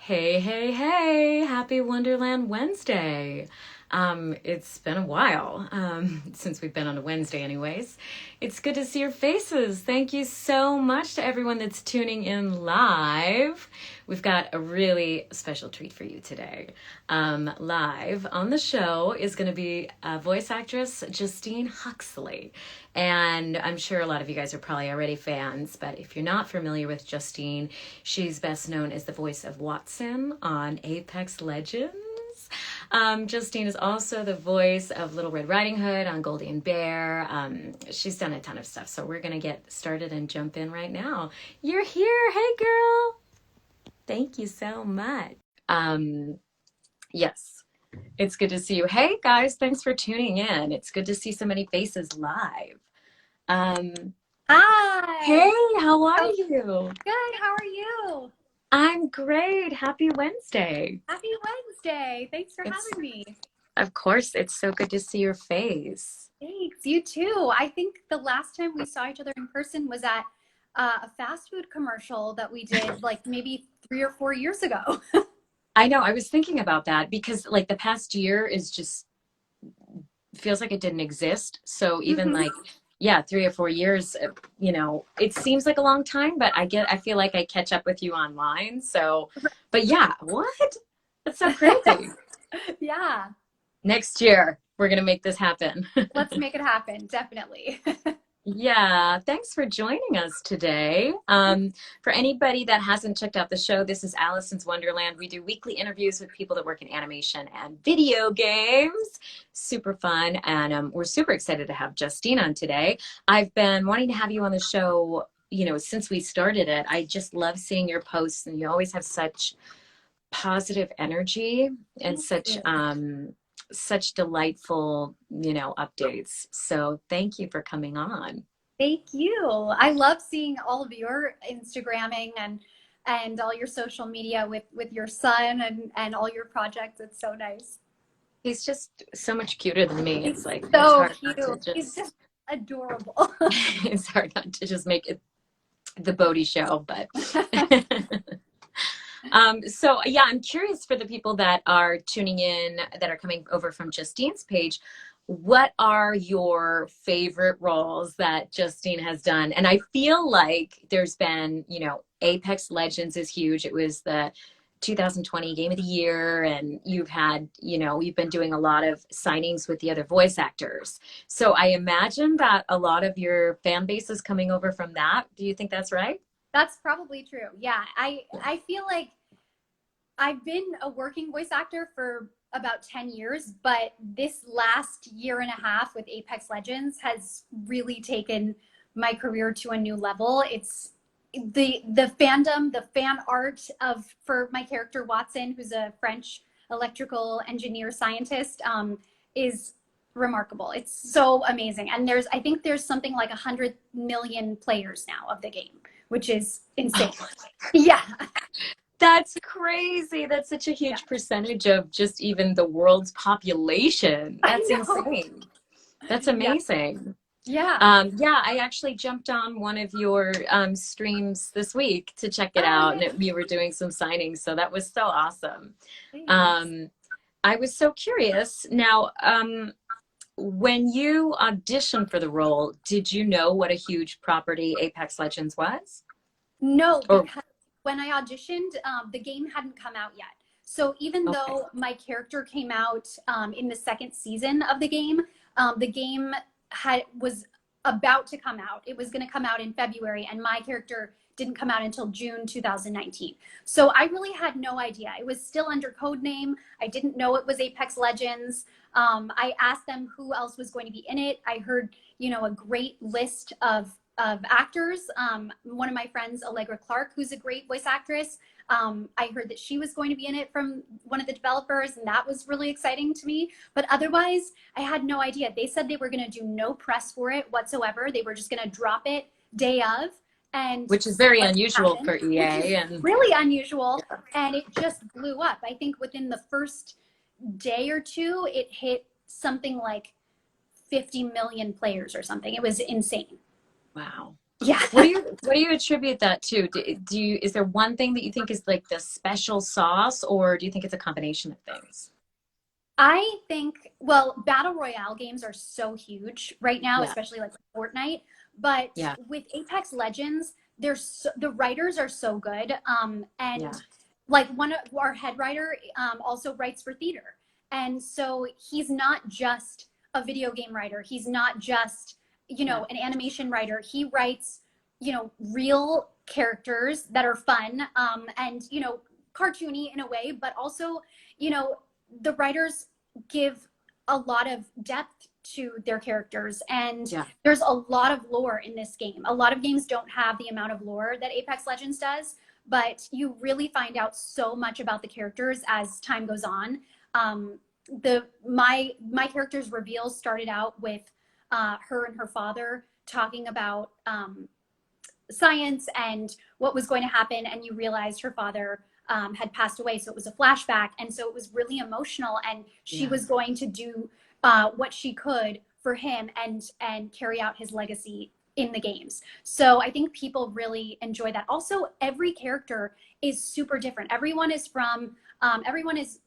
Hey, hey, hey, happy Wonderland Wednesday. It's been a while since we've been on a Wednesday, anyways. It's good to see your faces. Thank you so much to everyone that's tuning in live. We've got a really special treat for you today. Live on the show is going to be voice actress Justine Huxley. And I'm sure a lot of you guys are probably already fans, but if you're not familiar with Justine, she's best known as the voice of Wattson on Apex Legends. Justine is also the voice of Little Red Riding Hood on Goldie and Bear. She's done a ton of stuff, so we're going to get started and jump in right now. You're here. Hey, girl. Thank you so much. Yes, it's good to see you. Hey, guys, thanks for tuning in. It's good to see so many faces live. Hi. Hey, how are Oh, you? good. How are you? I'm great. Happy Wednesday. Happy Wednesday. Thanks for It's, having me. of course, it's so good to see your face. Thanks. You too. I think the last time we saw each other in person was at a fast food commercial that we did like maybe 3 or 4 years ago. I know, I was thinking about that because like the past year is just feels like it didn't exist. So even Mhm. like, yeah, 3 or 4 years, it seems like a long time, but I feel like I catch up with you online. So, but yeah, what? That's so crazy. Yeah. Next year, we're going to make this happen. Let's make it happen. Definitely. Yeah, thanks for joining us today. For anybody that hasn't checked out the show, this is Alicyn's Wonderland. We do weekly interviews with people that work in animation and video games. Super fun. And we're super excited to have Justine on today. I've been wanting to have you on the show, since we started it. I just love seeing your posts, and you always have such positive energy and Thank such you. such delightful, updates. So thank you for coming on. Thank you. I love seeing all of your Instagramming and all your social media with your son and all your projects. It's so nice. He's just so much cuter than me. He's It's like it's so hard cute. not to He's just just adorable. it's hard not to just make it the Bodhi show. But so yeah, I'm curious for the people that are tuning in that are coming over from Justine's page. What are your favorite roles that Justine has done? And I feel like there's been, Apex Legends is huge. It was the 2020 Game of the Year, and you've been doing a lot of signings with the other voice actors. So I imagine that a lot of your fan base is coming over from that. Do you think that's right? That's probably true. Yeah, I feel like I've been a working voice actor for about 10 years, but this last year and a half with Apex Legends has really taken my career to a new level. It's the fandom, the fan art of for my character Wattson, who's a French electrical engineer scientist, is remarkable. It's so amazing. And I think there's something like 100 million players now of the game, which is insane. Oh, Yeah. that's crazy. That's such a Yeah. huge percentage of just even the world's population. I That's know. insane. That's Yeah. amazing. Yeah. Yeah, I actually jumped on one of your streams this week to check it Oh, out, and yay. you were doing some signings, so that was so awesome. Thanks. Um, I was so curious. Now, when you auditioned for the role, did you know what a huge property Apex Legends was? No, Or because when I auditioned, the game hadn't come out yet. So even okay, though my character came out in the second season of the game was about to come out. It was going to come out in February, and my character didn't come out until June 2019. So I really had no idea. It was still under code name. I didn't know it was Apex Legends. I asked them who else was going to be in it. I heard, a great list of actors. One of my friends, Allegra Clark, who's a great voice actress. I heard that she was going to be in it from one of the developers, and that was really exciting to me. But otherwise, I had no idea. They said they were going to do no press for it whatsoever. They were just going to drop it day of and which is see very what unusual happened, for which is EA, and really unusual. And it just blew up. I think within the first day or two, it hit something like 50 million players or something. It was insane. wow. Yeah. What do you attribute that to? Is there one thing that you think is like the special sauce, or do you think it's a combination of things? I think, well, battle royale games are so huge right now, Yeah. especially like Fortnite. But Yeah. with Apex Legends, the writers are so good. Yeah. And like one of our head writer also writes for theater. And so he's not just a video game writer. He's not just, Yeah. an animation writer. He writes, real characters that are fun, and, cartoony in a way, but also, the writers give a lot of depth to their characters, and Yeah. there's a lot of lore in this game. A lot of games don't have the amount of lore that Apex Legends does, but you really find out so much about the characters as time goes on. My character's reveal started out with her and her father talking about science and what was going to happen, and you realized her father had passed away, so it was a flashback, and so it was really emotional, and she was going to do what she could for him and carry out his legacy in the games. So I think people really enjoy that. Also, every character is super different. Everyone is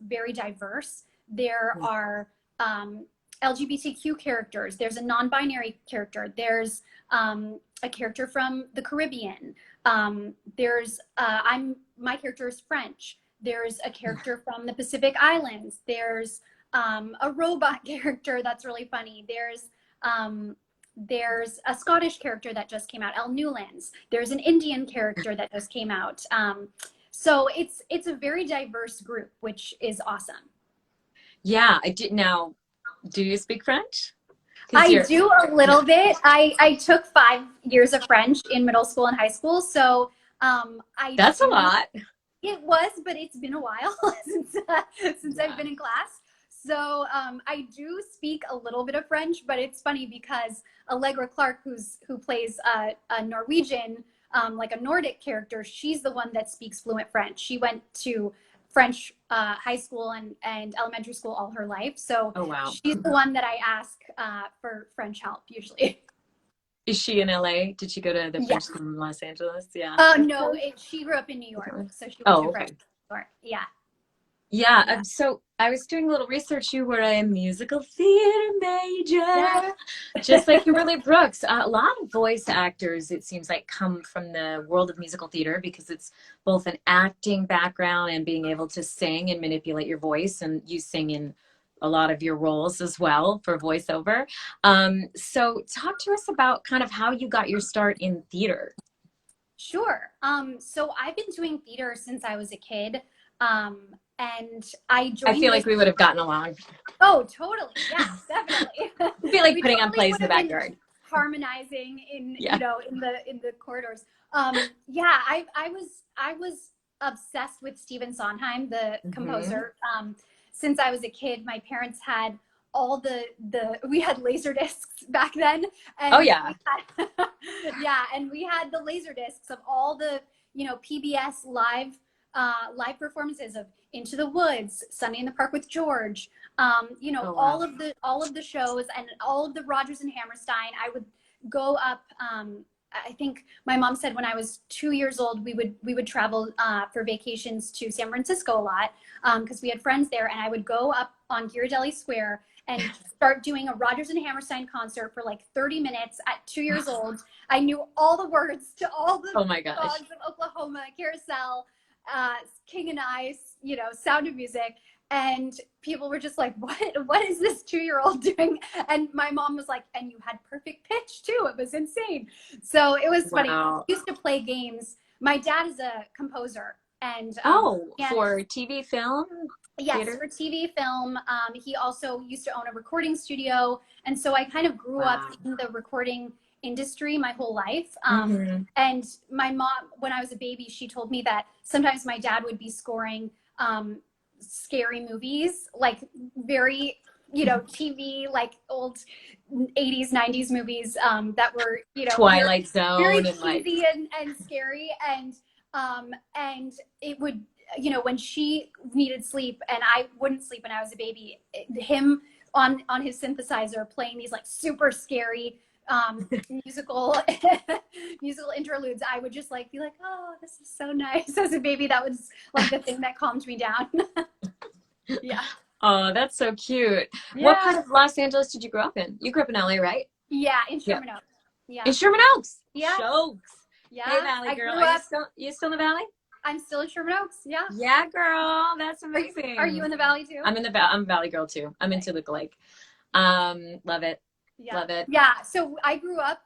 very diverse. There are LGBTQ characters. There's a non-binary character. There's a character from the Caribbean. My character is French. There's a character from the Pacific Islands. There's a robot character that's really funny. There's a Scottish character that just came out, El Newlands. There's an Indian character that just came out. So it's a very diverse group, which is awesome. Yeah, I did. Now, do you speak French? I do a little bit. I took 5 years of French in middle school and high school, so That's a lot. It was, but it's been a while since I've been in class. So I do speak a little bit of French, but it's funny because Allegra Clark, who plays a Norwegian, like a Nordic character, she's the one that speaks fluent French. She went to French high school and elementary school all her life. So she's the one that I ask for French help usually. Is she in LA? Did she go to the French school in Los Angeles? Yeah. No, she grew up in New York, so she went to French New York. Yeah. Yeah. So I was doing a little research. You were a musical theater major, just like Kimberly Brooks. A lot of voice actors, it seems like, come from the world of musical theater because it's both an acting background and being able to sing and manipulate your voice. And you sing in a lot of your roles as well for voiceover. So talk to us about kind of how you got your start in theater. Sure. So I've been doing theater since I was a kid. And I joined. I feel like we would have gotten along. Oh, totally. Yeah, definitely. It'd be like putting on plays in the backyard. Harmonizing in in the corridors. I was obsessed with Stephen Sondheim, the composer. Since I was a kid, my parents had all we had laser discs back then. And and we had the laser discs of all the PBS live performances of Into the Woods, Sunday in the Park with George, all of the shows and all of the Rodgers and Hammerstein. I would go up. I think my mom said when I was 2 years old, we would travel for vacations to San Francisco a lot because we had friends there, and I would go up on Ghirardelli Square and start doing a Rodgers and Hammerstein concert for like 30 minutes at 2 years old. I knew all the words to all the songs of Oklahoma, Carousel, King and I, Sound of Music, and people were just like, what is this 2-year-old doing? And my mom was like, and you had perfect pitch too. It was insane. So it was funny. I used to play games. My dad is a composer, and for TV, film? Yes, theater? for TV, film. He also used to own a recording studio, and so I kind of grew up in the recording industry my whole life. And my mom, when I was a baby, she told me that sometimes my dad would be scoring scary movies, like very, TV, like old 80s, 90s movies that were, Twilight Zone, very cheesy and scary. And it would, when she needed sleep and I wouldn't sleep when I was a baby, him on his synthesizer playing these like super scary musical musical interludes, I would just like be like, oh, this is so nice. As a baby, that was like the thing that calmed me down. Yeah. Oh, that's so cute. Yeah. What part of Los Angeles did you grow up in? You grew up in LA, right? Yeah, in Sherman Oaks. Yeah. In Sherman Oaks. Yeah. Shokes. Yeah. Hey, Valley girl. Are you still in the Valley? I'm still in Sherman Oaks. Yeah. Yeah, girl. That's amazing. Are you in the Valley too? I'm a Valley girl too. I'm in Toluca Lake. Love it. Yeah. Love it. Yeah. So I grew up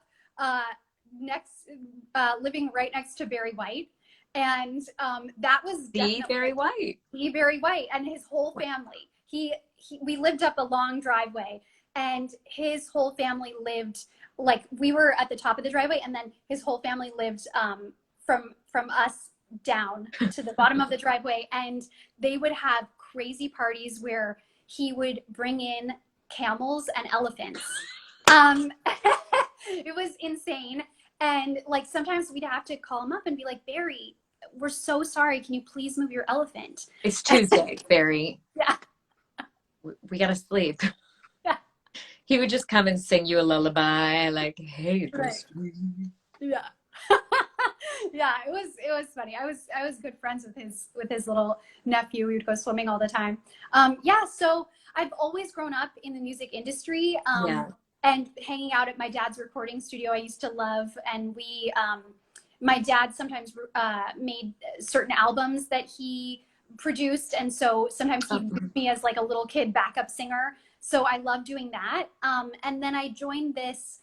living right next to Barry White. And that was the Barry White. The Barry White and his whole family. We lived up a long driveway, and his whole family lived, like, we were at the top of the driveway, and then his whole family lived from us down to the bottom of the driveway. And they would have crazy parties where he would bring in camels and elephants. It was insane. And like sometimes we'd have to call him up and be like, Barry, we're so sorry. Can you please move your elephant? It's Tuesday, Barry. Yeah. We gotta sleep. Yeah. He would just come and sing you a lullaby, like, hey, right. Yeah. Yeah, it was funny. I was good friends with his little nephew. We would go swimming all the time. Yeah, so I've always grown up in the music industry. And hanging out at my dad's recording studio, I used to love. And my dad sometimes made certain albums that he produced, and so sometimes he'd use me as like a little kid backup singer. So I love doing that. And then I joined this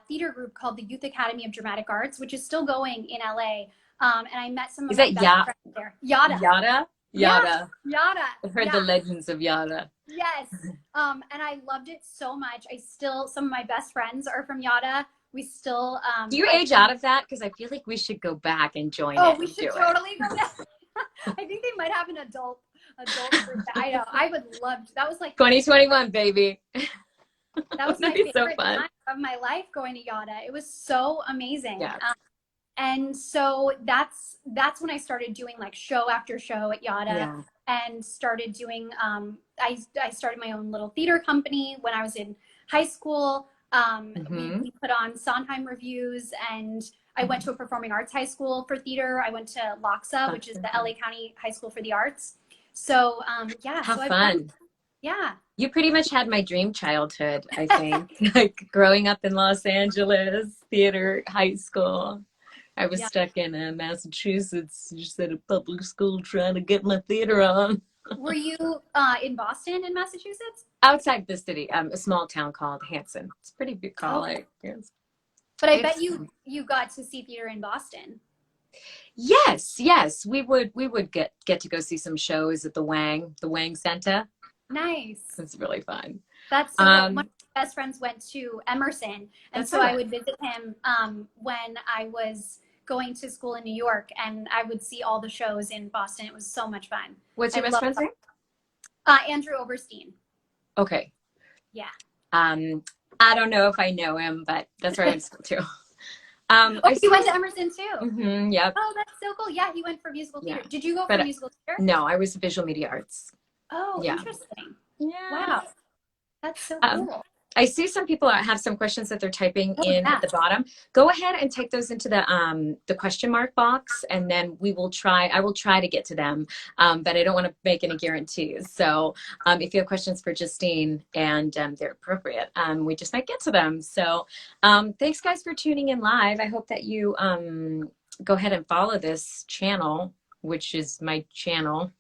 theater group called the Youth Academy of Dramatic Arts, which is still going in LA. And I met some of my best friends there. Yada. Yada? Yada. Yada. I've heard the legends of Yada. Yes. And I loved it so much. Some of my best friends are from Yada. We still do you age out of that? Because I feel like we should go back and join it. Oh, we should totally go back. I think they might have an adult group. I know. I would love to. That was like 2021, baby. That was my favorite time of my life, going to Yada. It was so amazing. Yeah. And so that's when I started doing like show after show at Yada, and started doing I started my own little theater company when I was in high school. We put on Sondheim reviews, and I went to a performing arts high school for theater. I went to LACHSA, which is the LA County High School for the Arts. So how fun. Yeah. You pretty much had my dream childhood, I think. Like growing up in Los Angeles, theater, high school. I was stuck in Massachusetts, just at a public school trying to get my theater on. Were you in Boston, in Massachusetts? Outside the city, a small town called Hanson. It's a pretty big college. Yes. But I bet you got to see theater in Boston. Yes. We would get to go see some shows at the Wang Center. Nice. It's really fun. That's one of my best friends went to Emerson, and so I would visit him when I was going to school in New York, and I would see all the shows in Boston. It was so much fun. What's your best friend's name? Andrew Oberstein. Okay. Yeah. I don't know if I know him, but that's where I went to school too. He went to Emerson too. Yep. Oh, that's so cool. Yeah, he went for musical theater. Yeah. Did you go for musical theater? No, I was visual media arts. Oh, interesting. Yeah. Wow. That's so cool. I see some people have some questions that they're typing in at the bottom. Go ahead and take those into the question mark box, and then I will try to get to them, but I don't want to make any guarantees. So if you have questions for Justine and they're appropriate, we just might get to them. So thanks guys for tuning in live. I hope that you go ahead and follow this channel, which is my channel.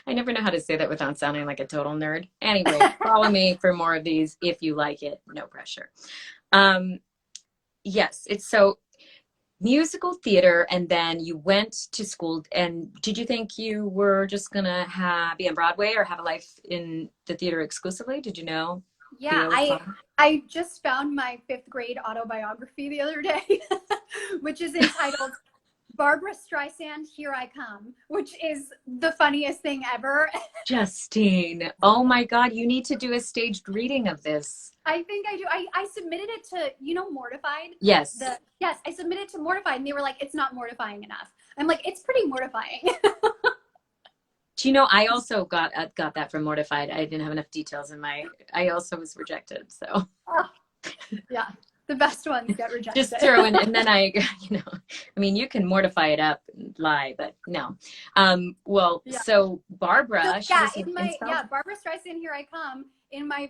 I never know how to say that without sounding like a total nerd. Anyway, follow me for more of these if you like it. No pressure. Yes, it's so musical theater, and then you went to school. And did you think you were just gonna be on Broadway or have a life in the theater exclusively? Did you know? Yeah, I just found my 5th grade autobiography the other day, which is entitled Barbara Streisand, Here I Come, which is the funniest thing ever. Justine, oh my God, you need to do a staged reading of this. I think I do. I submitted it to, Mortified? Yes. Yes, I submitted to Mortified, and they were like, it's not mortifying enough. I'm like, it's pretty mortifying. Do you know, I also got that from Mortified. I didn't have enough details I also was rejected, so. Oh, yeah. The best ones get rejected. Just throw in, and then I mean, you can mortify it up and lie, but no. So Barbara, Barbara Streisand, Here I Come. In my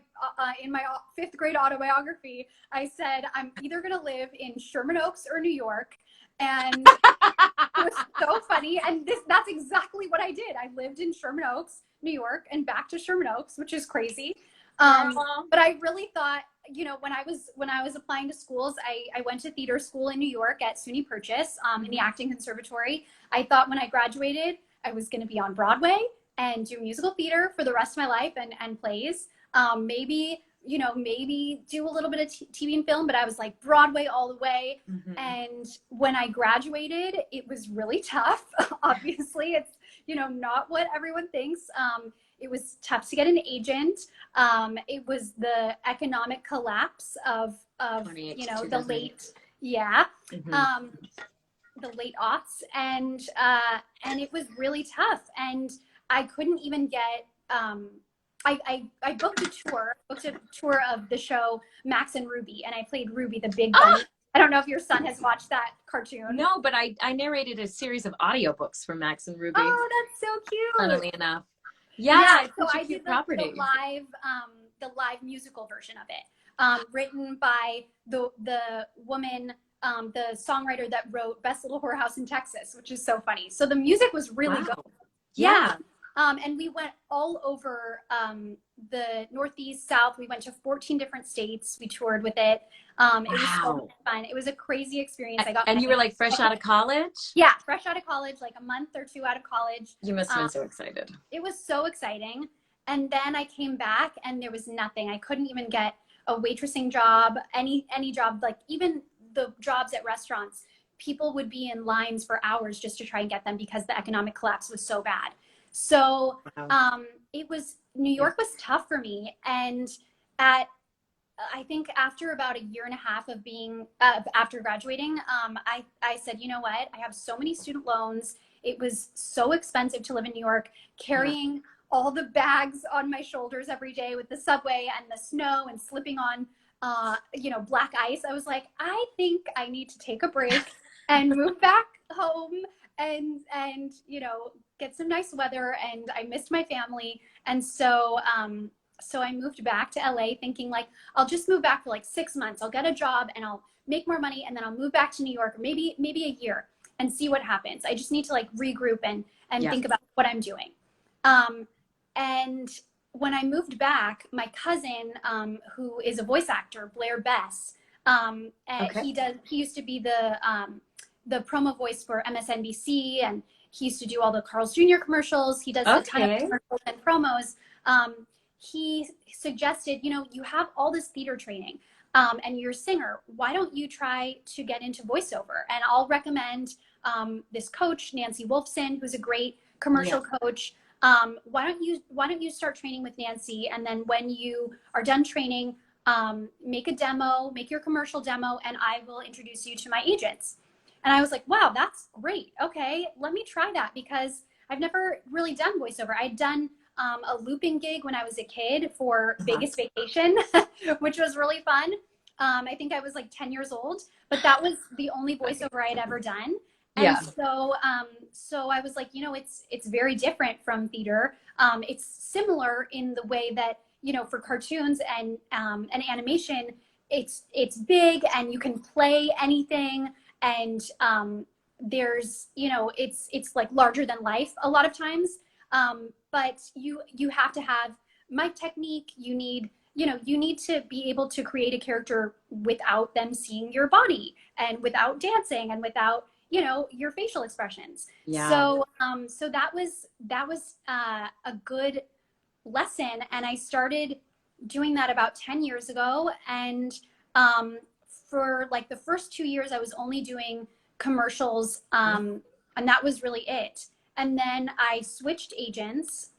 fifth grade autobiography, I said I'm either gonna live in Sherman Oaks or New York, and it was so funny. And that's exactly what I did. I lived in Sherman Oaks, New York, and back to Sherman Oaks, which is crazy. But I really thought, when I was applying to schools, I went to theater school in New York at SUNY Purchase, in the acting conservatory. I thought when I graduated, I was going to be on Broadway and do musical theater for the rest of my life and plays. Maybe do a little bit of TV and film, but I was like Broadway all the way. Mm-hmm. And when I graduated, it was really tough. Obviously, it's, not what everyone thinks. It was tough to get an agent. It was the economic collapse of the late, the late aughts, and it was really tough. And I couldn't even get. I booked a tour of the show Max and Ruby, and I played Ruby the Big Bunny. I don't know if your son has watched that cartoon. No, but I narrated a series of audiobooks for Max and Ruby. Oh, that's so cute. Funnily enough. Yeah, so I did the live musical version of it, written by the woman, the songwriter that wrote Best Little Whorehouse in Texas, which is so funny. So the music was really good. Yeah. And we went all over the Northeast, South. We went to 14 different states. We toured with it. It was so fun. It was a crazy experience. And you were like fresh out of college? Yeah, fresh out of college, like a month or two out of college. You must have been so excited. It was so exciting. And then I came back and there was nothing. I couldn't even get a waitressing job, any job, like even the jobs at restaurants. People would be in lines for hours just to try and get them because the economic collapse was so bad. So New York was tough for me. And I think after about a year and a half of being, after graduating, I said, you know what, I have so many student loans. It was so expensive to live in New York, carrying all the bags on my shoulders every day with the subway and the snow and slipping on, black ice. I was like, I think I need to take a break and move back home and get some nice weather. And I missed my family. And so I moved back to LA thinking like, I'll just move back for like 6 months. I'll get a job and I'll make more money. And then I'll move back to New York, or maybe a year, and see what happens. I just need to like regroup and think about what I'm doing. And when I moved back, my cousin, who is a voice actor, Blair Bess, he used to be the promo voice for MSNBC, and he used to do all the Carl's Jr. commercials. He does a ton of commercials and promos. He suggested, you have all this theater training, and you're a singer. Why don't you try to get into voiceover? And I'll recommend this coach, Nancy Wolfson, who's a great commercial coach. Why don't you start training with Nancy? And then when you are done training, make your commercial demo, and I will introduce you to my agents. And I was like, wow, that's great. Okay, let me try that, because I've never really done voiceover. I'd done a looping gig when I was a kid for Vegas Vacation, which was really fun. I think I was like 10 years old, but that was the only voiceover I had ever done. And so I was like, it's very different from theater. It's similar in the way that, for cartoons and animation, it's big and you can play anything. And there's, it's like larger than life a lot of times. But you have to have mic technique. You need to be able to create a character without them seeing your body, and without dancing, and without, your facial expressions. Yeah. So that was a good lesson. And I started doing that about 10 years ago. And, for like the first 2 years, I was only doing commercials. And that was really it. And then I switched agents,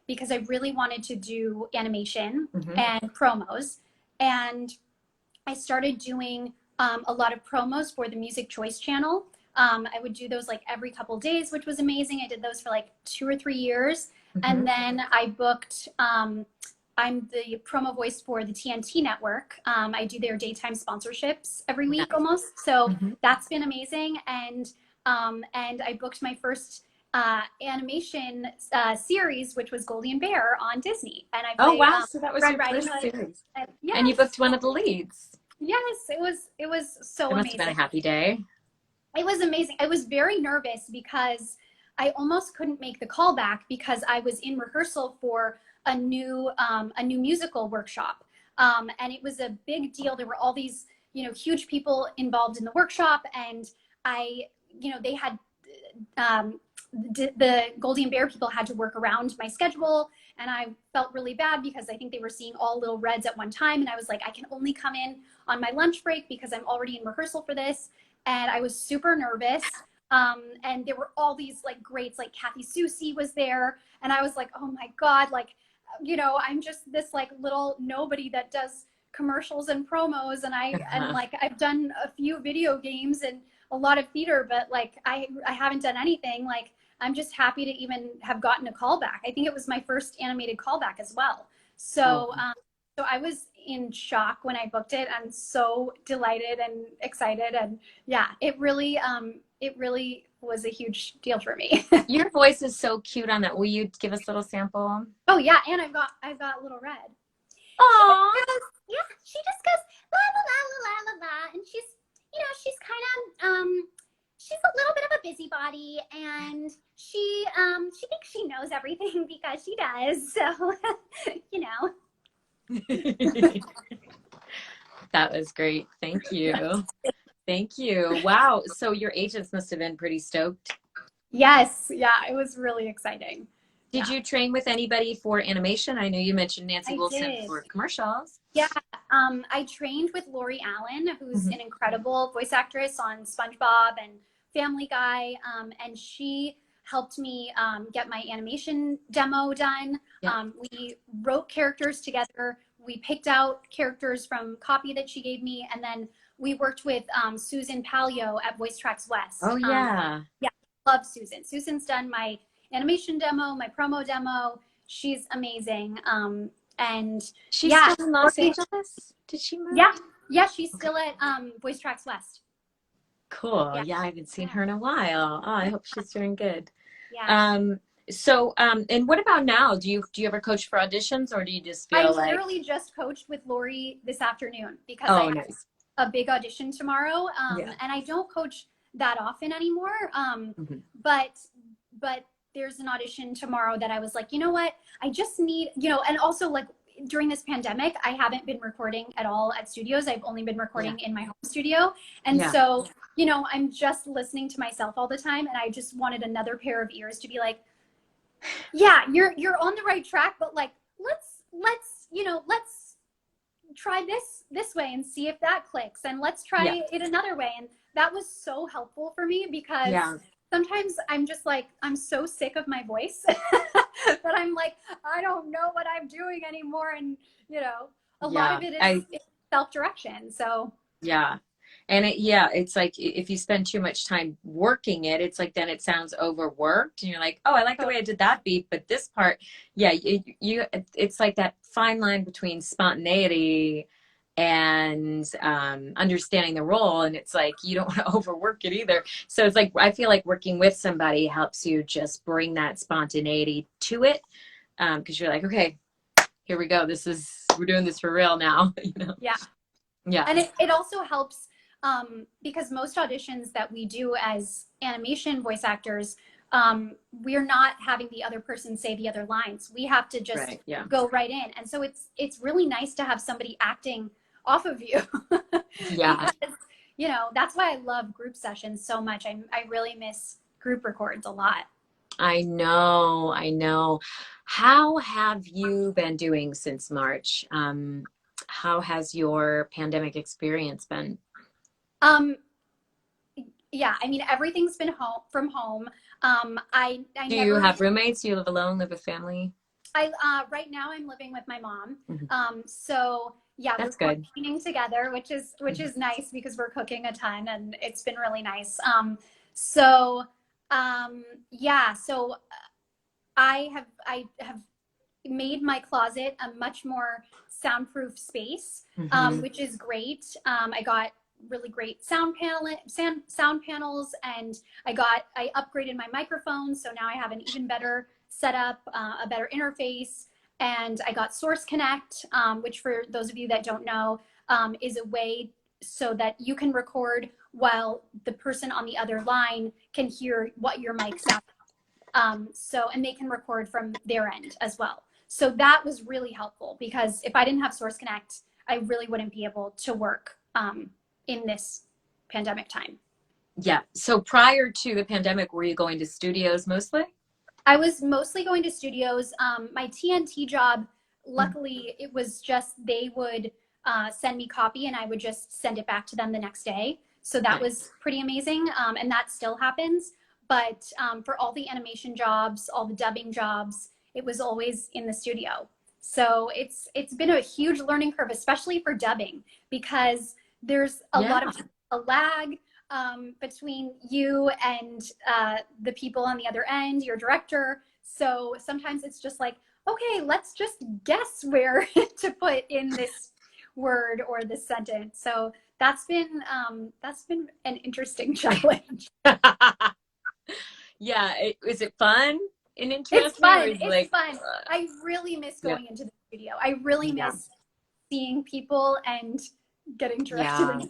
because I really wanted to do animation and promos. And I started doing a lot of promos for the Music Choice channel. I would do those like every couple days, which was amazing. I did those for like 2 or 3 years. And then I booked I'm the promo voice for the TNT network. I do their daytime sponsorships every week almost. So that's been amazing. And I booked my first animation series, which was Goldie and Bear on Disney. And I played, so that was your first series. Yes. And you booked one of the leads. Yes, it was so amazing. It must have been a happy day. It was amazing. I was very nervous because I almost couldn't make the call back because I was in rehearsal for a new musical workshop. And it was a big deal. There were all these, huge people involved in the workshop. And they had, the Goldie and Bear people had to work around my schedule. And I felt really bad because I think they were seeing all Little Reds at one time. And I was like, I can only come in on my lunch break because I'm already in rehearsal for this. And I was super nervous. And there were all these greats, like Kathy Susie was there. And I was like, oh my God, I'm just this little nobody that does commercials and promos. And I've done a few video games and a lot of theater, but I haven't done anything. I'm just happy to even have gotten a call back. I think it was my first animated callback as well. So, so I was in shock when I booked it. I'm so delighted and excited. And yeah, it really was a huge deal for me. Your voice is so cute on that. Will you give us a little sample? Oh yeah. And I've got Little Red. Oh yeah. She just goes la la la la la la, and she's kind of she's a little bit of a busybody, and she thinks she knows everything because she does. So That was great. Thank you. Thank you. Wow. So your agents must have been pretty stoked. Yes. Yeah. It was really exciting. Did you train with anybody for animation? I know you mentioned Nancy Wilson for commercials. Yeah. I trained with Lori Allen, who's an incredible voice actress on SpongeBob and Family Guy. And she helped me get my animation demo done. Yeah. We wrote characters together. We picked out characters from copy that she gave me. And then we worked with Susan Palio at Voice Tracks West. Oh, yeah. Yeah, love Susan. Susan's done my animation demo, my promo demo. She's amazing. And she's still in Los Angeles? Did she move? Yeah, she's still at Voice Tracks West. Cool. Yeah, I haven't seen her in a while. Oh, I hope she's doing good. Yeah. So, and what about now? Do you ever coach for auditions, or do you just feel I like... literally just coached with Lori this afternoon because I have a big audition tomorrow. And I don't coach that often anymore. But there's an audition tomorrow that I was like, you know what? I just need, and also during this pandemic, I haven't been recording at all at studios. I've only been recording in my home studio. And so, I'm just listening to myself all the time. And I just wanted another pair of ears to be like, yeah, you're on the right track, but let's try this way and see if that clicks, and let's try it another way. And that was so helpful for me because sometimes I'm just I'm so sick of my voice that I'm I don't know what I'm doing anymore. And a lot of it is self-direction. So and it's if you spend too much time working it, it's then it sounds overworked, and you're like, oh, I like the way I did that beat, but this part, it's that fine line between spontaneity and understanding the role, and it's you don't want to overwork it either. So it's I feel like working with somebody helps you just bring that spontaneity to it, because you're like, okay, here we go, we're doing this for real now. Yeah. And it also helps because most auditions that we do as animation voice actors, we're not having the other person say the other lines. We have to just go right in. And so it's really nice to have somebody acting off of you. Yeah. Because, that's why I love group sessions so much. I really miss group records a lot. I know. How have you been doing since March? How has your pandemic experience been? Yeah, I mean, everything's been from home. Do you have roommates? Do you live alone, live with family? Right now I'm living with my mom. So yeah, that's we're good. Cleaning together, which is nice because we're cooking a ton and it's been really nice. So I have made my closet a much more soundproof space, which is great. I got really great sound panels, and I upgraded my microphone, so now I have an even better setup, a better interface, and I got Source Connect, which for those of you that don't know, is a way so that you can record while the person on the other line can hear what your mic sounds like. And they can record from their end as well. So that was really helpful, because if I didn't have Source Connect, I really wouldn't be able to work in this pandemic time. Yeah. So prior to the pandemic, were you going to studios mostly? I was mostly going to studios. My TNT job, luckily, it was just they would send me copy and I would just send it back to them the next day. So that was pretty amazing. And that still happens. But for all the animation jobs, all the dubbing jobs, it was always in the studio. So it's been a huge learning curve, especially for dubbing, because there's a lot of a lag between you and the people on the other end, your director. So sometimes it's just like, okay, let's just guess where to put in this word or this sentence. So that's been an interesting challenge. Yeah. Is it fun and interesting? It's fun. It's fun. I really miss going into the studio. I really miss seeing people and getting directed.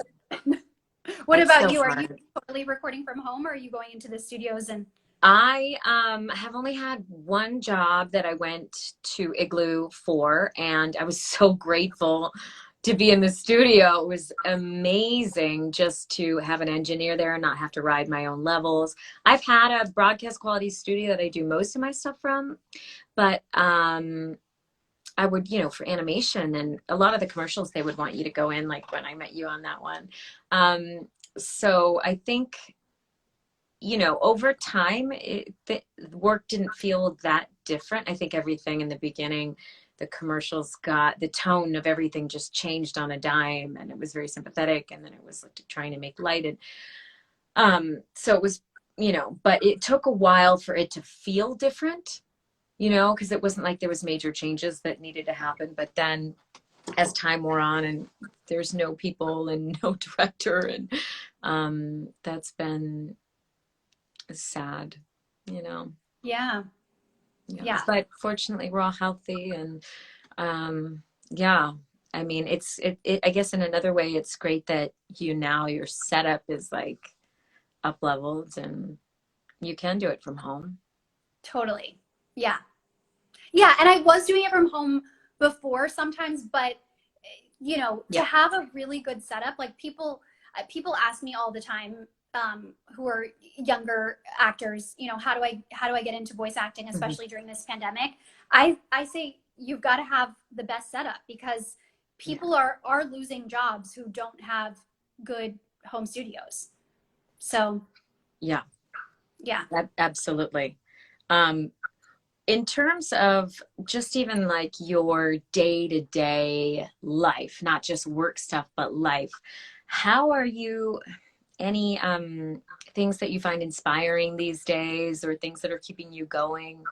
What about you? Are you totally recording from home, or are you going into the studios? And I have only had one job that I went to Igloo for, and I was so grateful to be in the studio. It was amazing just to have an engineer there and not have to ride my own levels. I've had a broadcast quality studio that I do most of my stuff from, but I would, for animation and a lot of the commercials, they would want you to go in, like when I met you on that one. So I think, over time, the work didn't feel that different. I think everything in the beginning, the commercials the tone of everything just changed on a dime, and it was very sympathetic. And then it was like trying to make light. And so it was, but it took a while for it to feel different, because it wasn't like there was major changes that needed to happen. But then as time wore on and there's no people and no director, and that's been sad, Yeah. But fortunately we're all healthy, and I mean, I guess in another way it's great that now your setup is like up leveled and you can do it from home. Totally. Yeah. And I was doing it from home before sometimes, but to have a really good setup, like people ask me all the time, who are younger actors, how do I get into voice acting, especially during this pandemic? I say you've got to have the best setup, because people are losing jobs who don't have good home studios. So yeah, absolutely. In terms of just even like your day-to-day life, not just work stuff, but life, how are you? Any things that you find inspiring these days, or things that are keeping you going?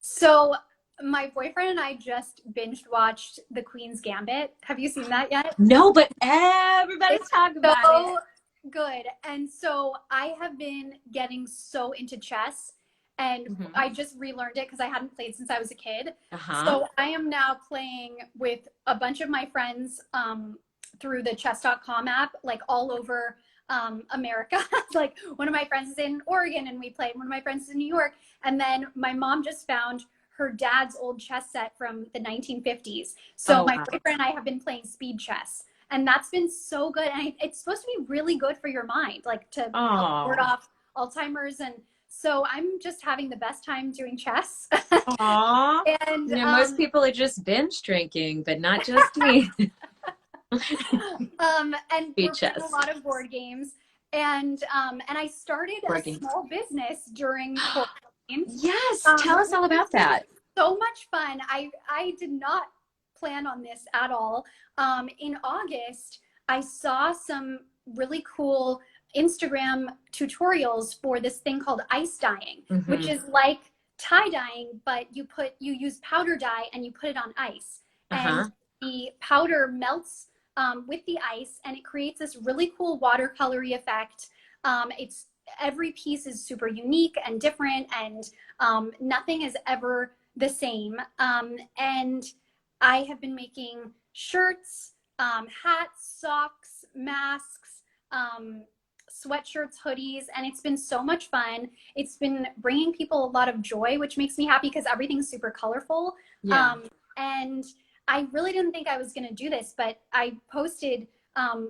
So my boyfriend and I just binge watched The Queen's Gambit. Have you seen that yet? No, but everybody's talking about it. So good. And so I have been getting so into chess, and I just relearned it because I hadn't played since I was a kid. So I am now playing with a bunch of my friends through the chess.com app, like all over America. Like one of my friends is in Oregon and we played, one of my friends is in New York, and then my mom just found her dad's old chess set from the 1950s. So my boyfriend and I have been playing speed chess, and that's been so good. And it's supposed to be really good for your mind, like to help ward off Alzheimer's. And so I'm just having the best time doing chess. And most people are just binge drinking, but not just me. And we're playing a lot of board games, and I started a small business during quarantine. Yes, tell us all about that. So much fun. I did not plan on this at all. In August, I saw some really cool Instagram tutorials for this thing called ice dyeing, which is like tie-dyeing, but you use powder dye and you put it on ice. Uh-huh. And the powder melts with the ice, and it creates this really cool watercolory effect. It's every piece is super unique and different, and nothing is ever the same. And I have been making shirts, hats, socks, masks, sweatshirts, hoodies, and it's been so much fun. It's been bringing people a lot of joy, which makes me happy because everything's super colorful. Yeah. And I really didn't think I was going to do this, but I posted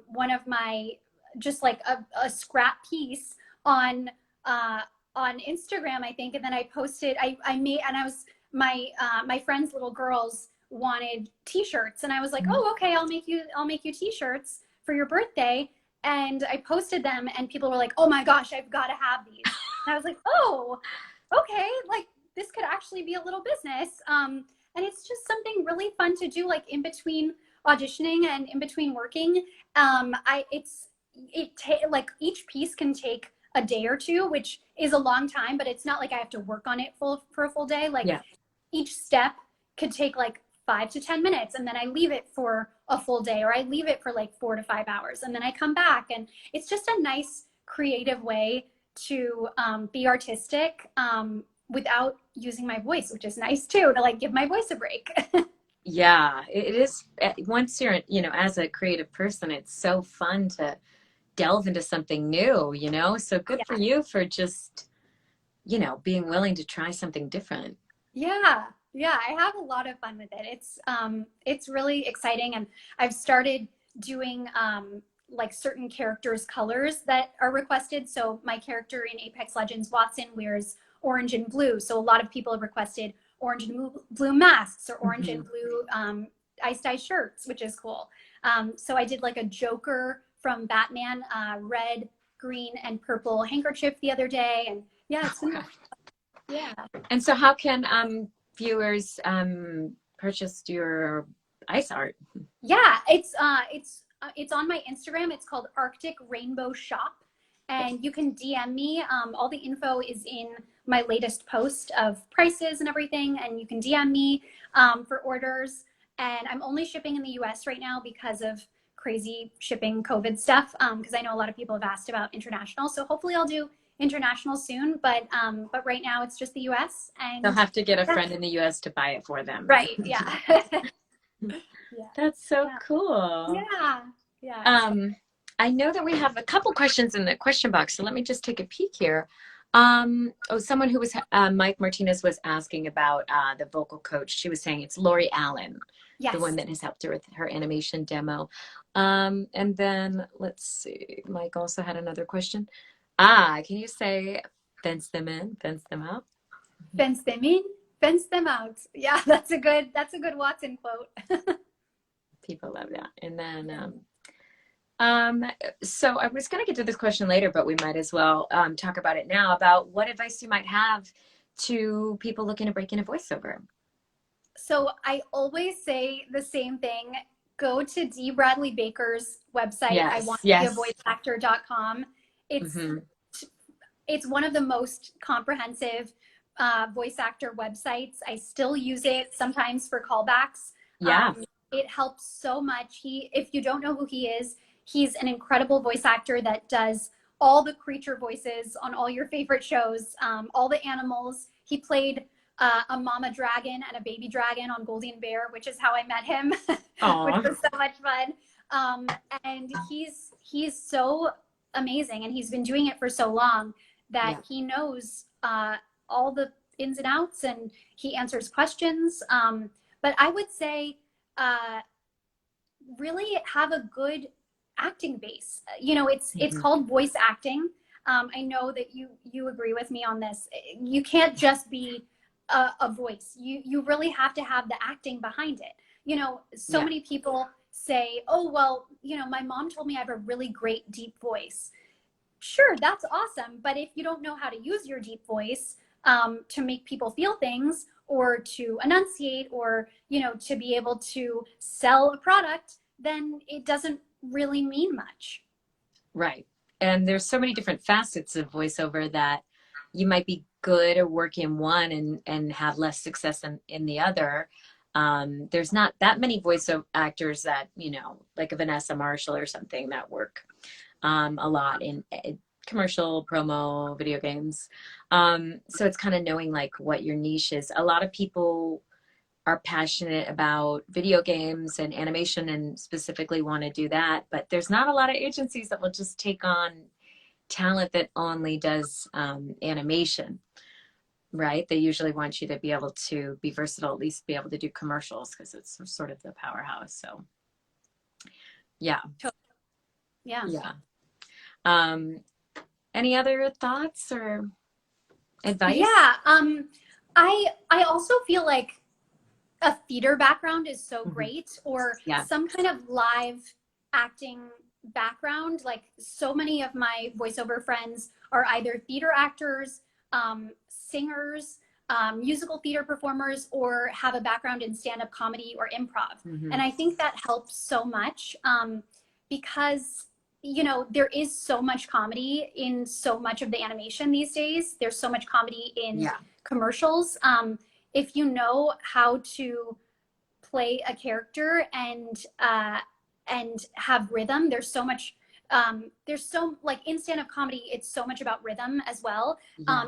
one of my, just like a scrap piece on Instagram, I think. And then I posted, I made, and I was, my friend's little girls wanted t-shirts, and I was like, oh, okay, I'll make you t-shirts for your birthday. And I posted them, and people were like, oh my gosh, I've got to have these. And I was like, oh, okay, like this could actually be a little business. And it's just something really fun to do, like in between auditioning and in between working. Like each piece can take a day or two, which is a long time, but it's not like I have to work on it for a full day. Like each step could take like 5 to 10 minutes, and then I leave it for a full day, or I leave it for like 4 to 5 hours, and then I come back. And it's just a nice creative way to be artistic without using my voice, which is nice too, to like give my voice a break. Yeah, it is. Once you're, as a creative person, it's so fun to delve into something new, so good for you for just, being willing to try something different. Yeah, I have a lot of fun with it. It's really exciting, and I've started doing like certain characters' colors that are requested. So my character in Apex Legends, Wattson, wears orange and blue. So a lot of people have requested orange and blue masks, or orange and blue ice dye shirts, which is cool. So I did like a Joker from Batman, red, green, and purple handkerchief the other day, and it's been, And so how can viewers purchase your ice art? Yeah, it's on my Instagram. It's called Arctic Rainbow Shop, and you can DM me. All the info is in my latest post of prices and everything, and you can DM me for orders. And I'm only shipping in the US right now because of crazy shipping COVID stuff, because I know a lot of people have asked about international. So hopefully I'll do international soon, but right now it's just the US. And they'll have to get a friend in the US to buy it for them. Right, yeah. That's so cool. Yeah. I know that we have a couple questions in the question box, so let me just take a peek here. Someone who was Mike Martinez was asking about the vocal coach. She was saying it's Lori Allen, the one that has helped her with her animation demo. And then let's see, Mike also had another question. Can you say fence them in, fence them out? Fence them in, fence them out. Yeah, that's a good Wattson quote. People love that. And then so I was going to get to this question later, but we might as well talk about it now, about what advice you might have to people looking to break into voiceover. So I always say the same thing. Go to D. Bradley Baker's website. Yes, I want to be a voiceactor.com. It's one of the most comprehensive voice actor websites. I still use it sometimes for callbacks. Yeah. It helps so much. If you don't know who he is, he's an incredible voice actor that does all the creature voices on all your favorite shows, all the animals. He played a mama dragon and a baby dragon on Goldie and Bear, which is how I met him, which was so much fun. And he's so amazing, and he's been doing it for so long that he knows all the ins and outs, and he answers questions. But I would say really have a good acting base. It's called voice acting. I know that you agree with me on this. You can't just be a voice. You really have to have the acting behind it. So many people say, oh, well, my mom told me I have a really great deep voice. Sure, that's awesome. But if you don't know how to use your deep voice to make people feel things, or to enunciate, or, to be able to sell a product, then it doesn't really mean much. Right. And there's so many different facets of voiceover that, you might be good or work in one and have less success in the other. There's not that many voiceover actors that, you know, like a Vanessa Marshall or something that work a lot in commercial, promo, video games. So it's kind of knowing like what your niche is. A lot of people are passionate about video games and animation and specifically want to do that, but there's not a lot of agencies that will just take on talent that only does animation, right? They usually want you to be able to be versatile, at least be able to do commercials because it's sort of the powerhouse. So yeah. Yeah. Any other thoughts or advice? Yeah. I also feel like a theater background is so great, or some kind of live acting background. Like so many of my voiceover friends are either theater actors, singers, musical theater performers, or have a background in stand-up comedy or improv. And I think that helps so much because, you know, there is so much comedy in so much of the animation these days. There's so much comedy in commercials. If you know how to play a character and have rhythm, there's so much, like in stand-up comedy, it's so much about rhythm as well.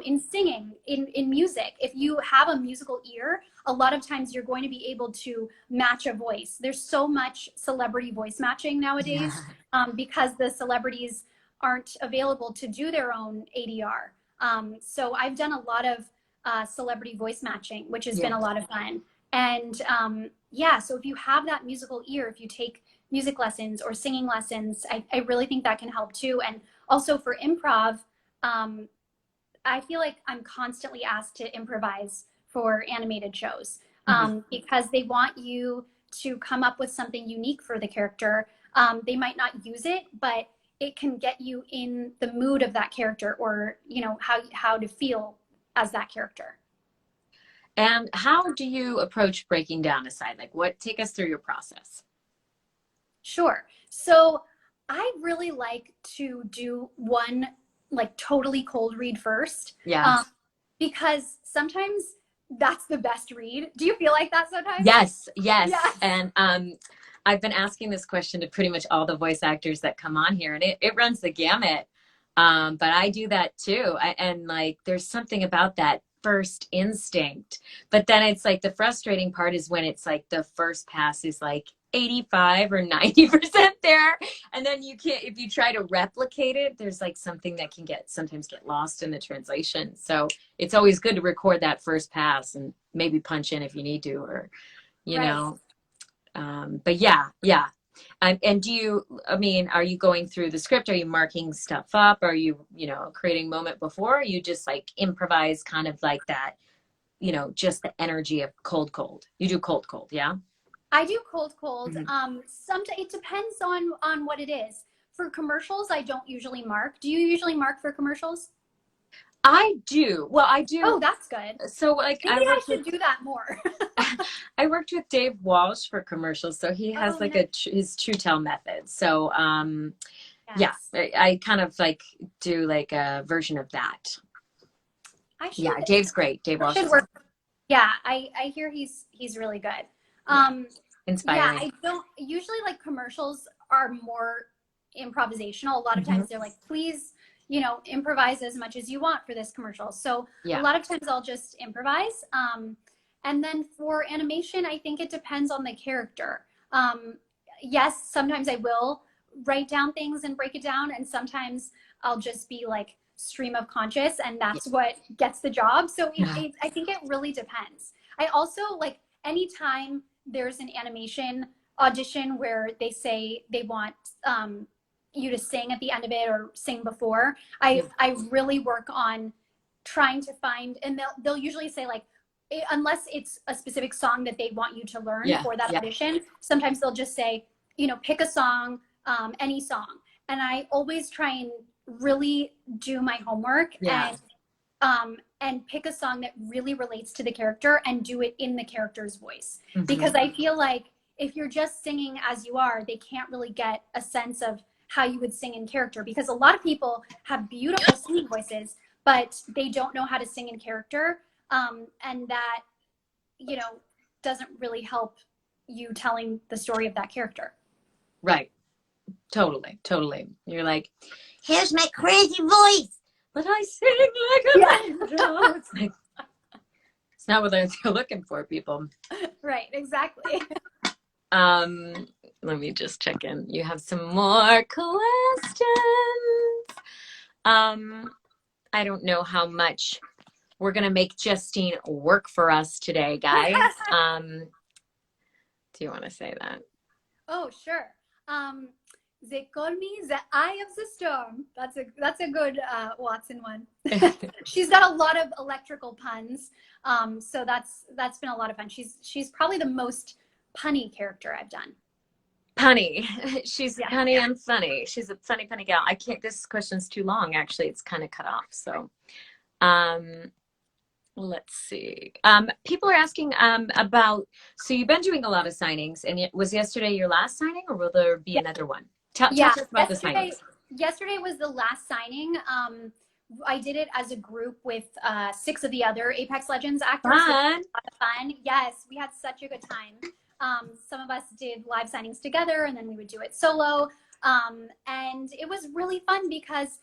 In singing, in music, if you have a musical ear, a lot of times you're going to be able to match a voice. There's so much celebrity voice matching nowadays because the celebrities aren't available to do their own ADR. So I've done a lot of celebrity voice matching, which has been a lot of fun. And so if you have that musical ear, if you take music lessons or singing lessons, I really think that can help too. And also for improv, I feel like I'm constantly asked to improvise for animated shows because they want you to come up with something unique for the character. They might not use it, but it can get you in the mood of that character, or, you know, how to feel as that character. And how do you approach breaking down a side? Like take us through your process. Sure. So I really like to do one like totally cold read first. Because sometimes that's the best read. Do you feel like that sometimes? Yes. And I've been asking this question to pretty much all the voice actors that come on here, and it runs the gamut. But I do that too. And like, there's something about that first instinct, but then it's like the frustrating part is when it's like the first pass is like 85 or 90% there. And then you can't, if you try to replicate it, there's like something that can sometimes get lost in the translation. So it's always good to record that first pass and maybe punch in if you need to, or, you know, but yeah. And do you, I mean, are you going through the script? Are you marking stuff up? Are you, you know, creating moment before? Or are you just like improvise kind of like that, you know, just the energy of cold? You do cold, yeah? I do cold. Sometimes it depends on what it is. For commercials, I don't usually mark. Do you usually mark for commercials? I do. Well, I do. Oh, that's good. So like, maybe I should do that more. I worked with Dave Walsh for commercials, so he has like his True Tell method. So I kind of like do like a version of that. Dave's great. Dave Walsh. I hear he's really good. Inspiring. I don't usually, like, commercials are more improvisational. A lot of times they're like, please, you know, improvise as much as you want for this commercial. So a lot of times I'll just improvise. And then for animation, I think it depends on the character. Yes, sometimes I will write down things and break it down, and sometimes I'll just be like stream of conscious, and that's what gets the job. So I think it really depends. I also, like, anytime there's an animation audition where they say they want you to sing at the end of it or sing before, I really work on trying to find, and they'll usually say, like, unless it's a specific song that they want you to learn for that audition, sometimes they'll just say, you know, pick a song, any song. And I always try and really do my homework and pick a song that really relates to the character and do it in the character's voice. Because I feel like if you're just singing as you are, they can't really get a sense of how you would sing in character, because a lot of people have beautiful singing voices, but they don't know how to sing in character. And that, you know, doesn't really help you telling the story of that character. Right. Totally. You're like, here's my crazy voice, but I sing like an angel. It's like, it's not what they're looking for, people. Right, exactly. Let me just check in. You have some more questions. I don't know how much we're gonna make Justine work for us today, guys. Do you want to say that? Oh, sure. They call me the Eye of the Storm. That's a good Wattson one. She's got a lot of electrical puns, so that's been a lot of fun. She's probably the most punny character I've done. Punny. She's punny and funny. She's a funny gal. I can't. This question's too long. Actually, it's kind of cut off. So, let's see. People are asking about. So you've been doing a lot of signings, and was yesterday your last signing, or will there be another one? Talk to us about the signings. Yesterday was the last signing. I did it as a group with 6 of the other Apex Legends actors. Fun. A lot of fun. Yes, we had such a good time. Some of us did live signings together, and then we would do it solo. And it was really fun because,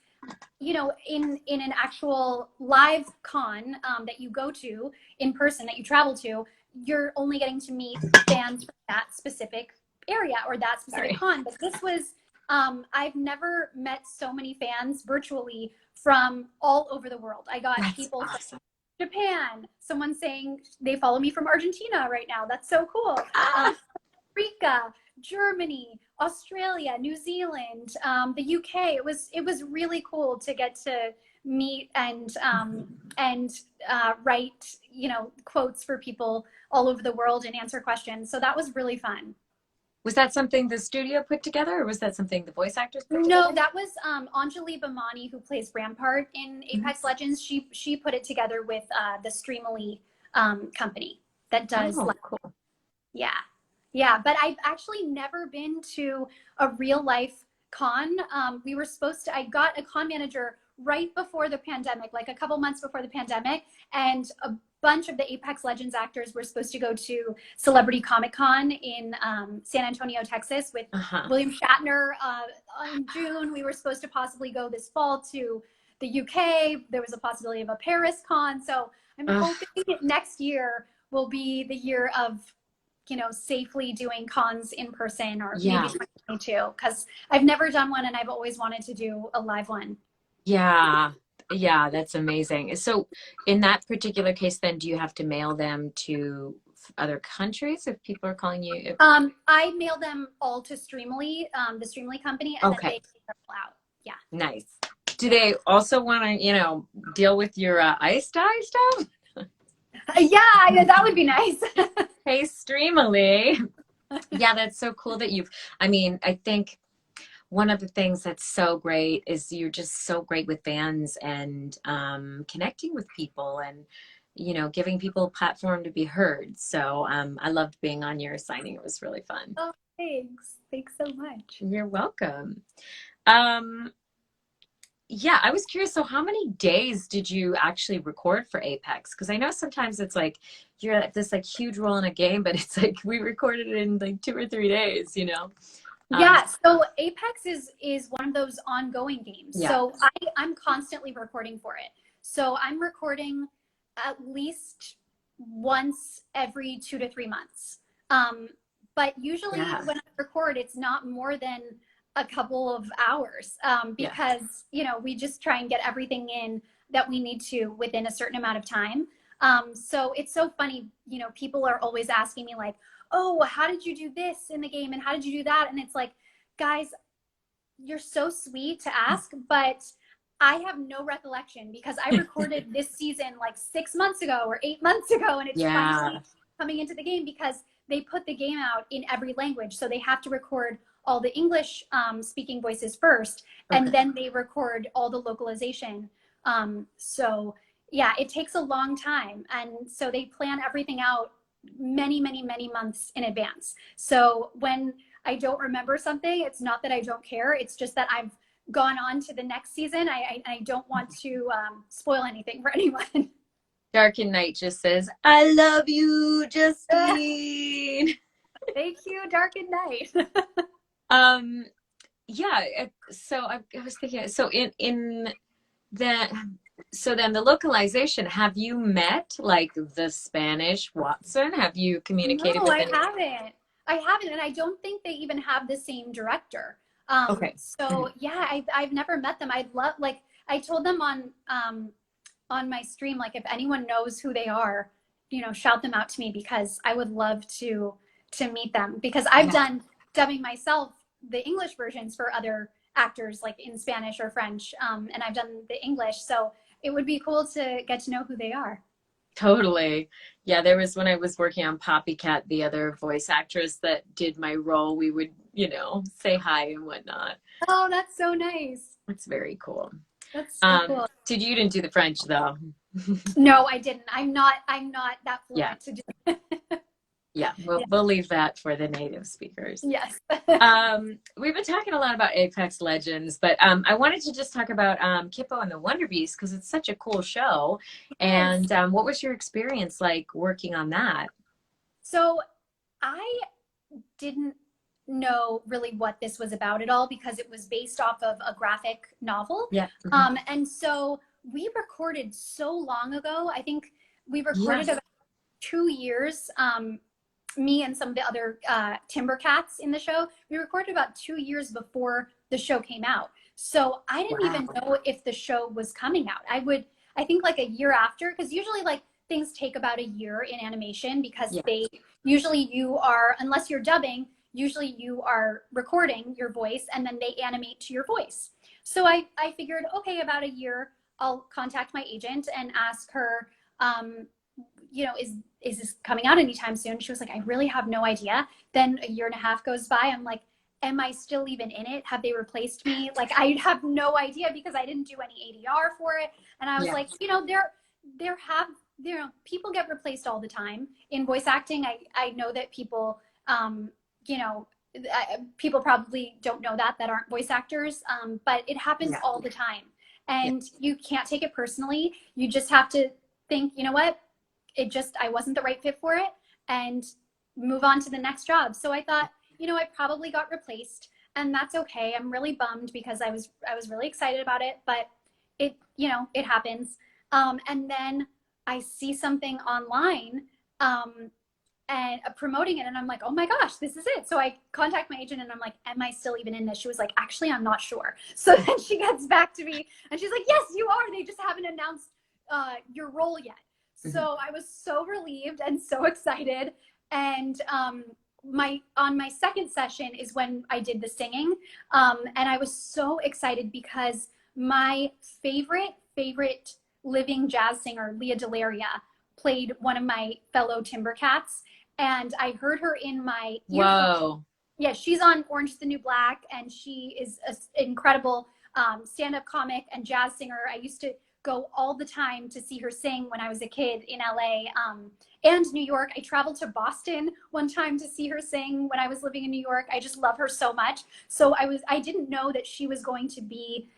you know, in an actual live con that you go to in person, that you travel to, you're only getting to meet fans from that specific area or that specific con. But this was, I've never met so many fans virtually from all over the world. I got people from Japan, someone saying they follow me from Argentina right now. That's so cool. Rica, Germany, Australia, New Zealand, the UK. It was really cool to get to meet and write, you know, quotes for people all over the world and answer questions. So that was really fun. Was that something the studio put together, or was that something the voice actors put together? No, that was Anjali Bhamani, who plays Rampart in Apex Legends. She put it together with the Streamily company that does. Cool. Yeah. But I've actually never been to a real life con. We were supposed to. I got a con manager right before the pandemic, like a couple months before the pandemic, and a bunch of the Apex Legends actors were supposed to go to Celebrity Comic Con in San Antonio, Texas with William Shatner in June. We were supposed to possibly go this fall to the UK. There was a possibility of a Paris con. So I'm hoping next year will be the year of, you know, safely doing cons in person, or maybe 2022, because I've never done one and I've always wanted to do a live one. Yeah, that's amazing. So in that particular case, then, do you have to mail them to other countries if people are calling you? I mail them all to Streamily, the Streamily company, and then they take them out. Yeah. Nice. Do they also want to, you know, deal with your ice dye stuff? Yeah, that would be nice. Hey, Streamily. Yeah, that's so cool that I think one of the things that's so great is you're just so great with fans and connecting with people and, you know, giving people a platform to be heard. So I loved being on your signing. It was really fun. Oh, thanks. Thanks so much. You're welcome. Yeah, I was curious. So how many days did you actually record for Apex? Because I know sometimes it's like you're at this like huge role in a game, but it's like we recorded it in like 2 or 3 days, you know? Yeah, so Apex is one of those ongoing games. Yeah. So I'm constantly recording for it. So I'm recording at least once every 2 to 3 months. But usually when I record, it's not more than a couple of hours because, you know, we just try and get everything in that we need to within a certain amount of time. So it's so funny, you know, people are always asking me like, oh, how did you do this in the game? And how did you do that? And it's like, guys, you're so sweet to ask, but I have no recollection because I recorded this season like 6 months ago or 8 months ago. And it's finally coming into the game because they put the game out in every language. So they have to record all the English speaking voices first, and then they record all the localization. So yeah, it takes a long time. And so they plan everything out many months in advance. So when I don't remember something, it's not that I don't care. It's just that I've gone on to the next season. I don't want to spoil anything for anyone. Dark and Night just says, I love you, Justine. Thank you, Dark and Night. Yeah, so I was thinking, so in the, so then the localization, have you met like the Spanish Wattson? Have you communicated No, with I any? haven't. I haven't, and I don't think they even have the same director. Okay. So yeah, I've never met them. I'd love, like, I told them on my stream, like, if anyone knows who they are, you know, shout them out to me, because I would love to meet them, because I've done dubbing myself, the English versions for other actors, like in Spanish or French, and I've done the English, so it would be cool to get to know who they are. Totally. Yeah, there was, when I was working on Poppycat, the other voice actress that did my role, we would, you know, say hi and whatnot. Oh, that's so nice. It's very cool. That's so cool. You didn't do the French though? No, I didn't. I'm not that fluent to do it. Yeah, we'll leave that for the native speakers. Yes. We've been talking a lot about Apex Legends, but I wanted to just talk about Kippo and the Wonderbeast, because it's such a cool show. And what was your experience like working on that? So I didn't know really what this was about at all, because it was based off of a graphic novel. Yeah. And so we recorded so long ago. I think we recorded about 2 years. Me and some of the other Timber Cats in the show, we recorded about 2 years before the show came out. So I didn't even know if the show was coming out. I think like a year after, because usually like things take about a year in animation, because they usually, you are, unless you're dubbing, usually you are recording your voice and then they animate to your voice. So I figured, okay, about a year, I'll contact my agent and ask her, you know, is this coming out anytime soon? She was like, I really have no idea. Then a year and a half goes by. I'm like, am I still even in it? Have they replaced me? Like, I have no idea, because I didn't do any ADR for it. And I was like, you know, people get replaced all the time in voice acting. I know that people, you know, people probably don't know that aren't voice actors, but it happens all the time. And you can't take it personally. You just have to think, you know what? I wasn't the right fit for it, and move on to the next job. So I thought, you know, I probably got replaced, and that's okay. I'm really bummed, because I was really excited about it, but it, you know, it happens. And then I see something online, and promoting it, and I'm like, oh my gosh, this is it. So I contact my agent and I'm like, am I still even in this? She was like, actually, I'm not sure. So then she gets back to me and she's like, yes, you are. They just haven't announced your role yet. So I was so relieved and so excited. And on my second session is when I did the singing. And I was so excited, because my favorite living jazz singer, Leah Delaria, played one of my fellow Timber Cats. And I heard her in my earphone. Whoa. Yeah, she's on Orange is the New Black, and she is an incredible stand-up comic and jazz singer. I used to go all the time to see her sing when I was a kid in LA and New York. I traveled to Boston one time to see her sing when I was living in New York. I just love her so much. So I didn't know that she was going to be